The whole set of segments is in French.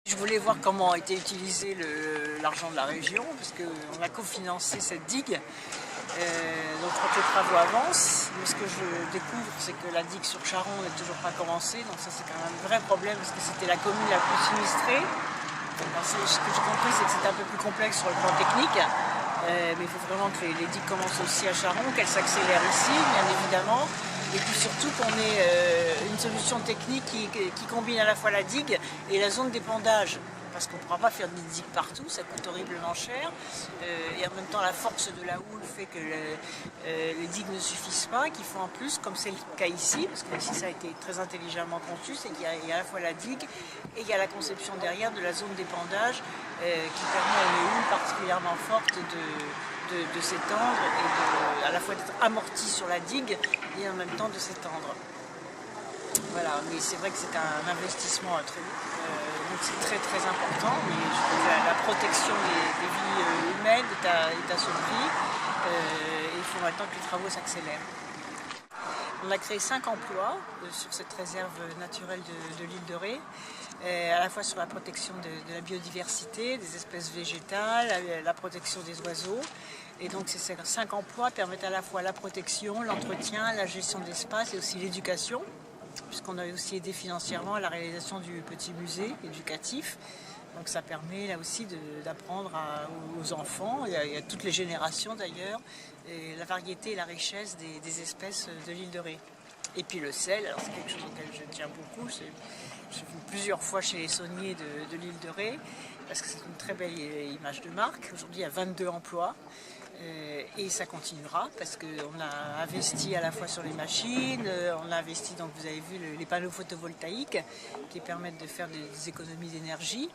Je voulais voir comment a été utilisé l'argent de la région, parce qu'on a cofinancé cette digue. Donc quand les travaux avancent, mais ce que je découvre, c'est que la digue sur Charon n'est toujours pas commencée, donc ça c'est quand même un vrai problème, parce que c'était la commune la plus sinistrée. Ce que j'ai compris, c'est que c'était un peu plus complexe sur le plan technique, mais il faut vraiment que les digues commencent aussi à Charon, qu'elles s'accélèrent ici, bien évidemment. Et puis surtout qu'on ait une solution technique qui combine à la fois la digue et la zone d'épandage. Parce qu'on ne pourra pas faire des digues partout, ça coûte horriblement cher. Et en même temps, la force de la houle fait que les digues ne suffisent pas, qu'il faut en plus, comme c'est le cas ici, parce que ici ça a été très intelligemment conçu, c'est qu'il y a à la fois la digue et il y a la conception derrière de la zone d'épandage qui permet à une houle particulièrement forte de s'étendre et à la fois d'être amortie sur la digue et en même temps de s'étendre. Voilà, mais c'est vrai que c'est un investissement très lourd, donc c'est très très important, mais je trouve que la protection des vies humaines est à ce prix, et il faut maintenant que les travaux s'accélèrent. On a créé 5 emplois sur cette réserve naturelle de l'île de Ré, à la fois sur la protection de la biodiversité, des espèces végétales, la protection des oiseaux. Et donc ces 5 emplois permettent à la fois la protection, l'entretien, la gestion de l'espace et aussi l'éducation, puisqu'on a aussi aidé financièrement à la réalisation du petit musée éducatif. Donc ça permet là aussi d'apprendre aux enfants, et à toutes les générations d'ailleurs, la variété et la richesse des espèces de l'île de Ré. Et puis le sel, alors c'est quelque chose auquel je tiens beaucoup. Je vais plusieurs fois chez les sauniers de l'île de Ré, parce que c'est une très belle image de marque. Aujourd'hui il y a 22 emplois. Et ça continuera parce qu'on a investi à la fois sur les machines, on a investi, donc vous avez vu les panneaux photovoltaïques qui permettent de faire des économies d'énergie.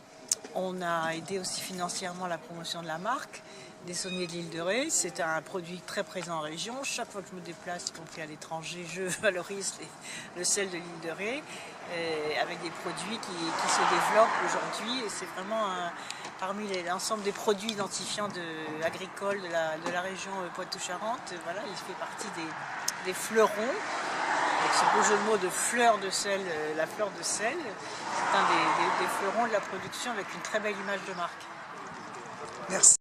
On a aidé aussi financièrement la promotion de la marque des sauniers de l'île de Ré. C'est un produit très présent en région. Chaque fois que je me déplace, y compris à l'étranger, je valorise le sel de l'île de Ré avec des produits qui se développent aujourd'hui. Et c'est vraiment parmi l'ensemble des produits identifiants agricoles de la région Poitou-Charentes. Voilà, il fait partie des fleurons. Avec ce beau jeu de mots de fleur de sel, la fleur de sel, c'est un des fleurons de la production avec une très belle image de marque. Merci.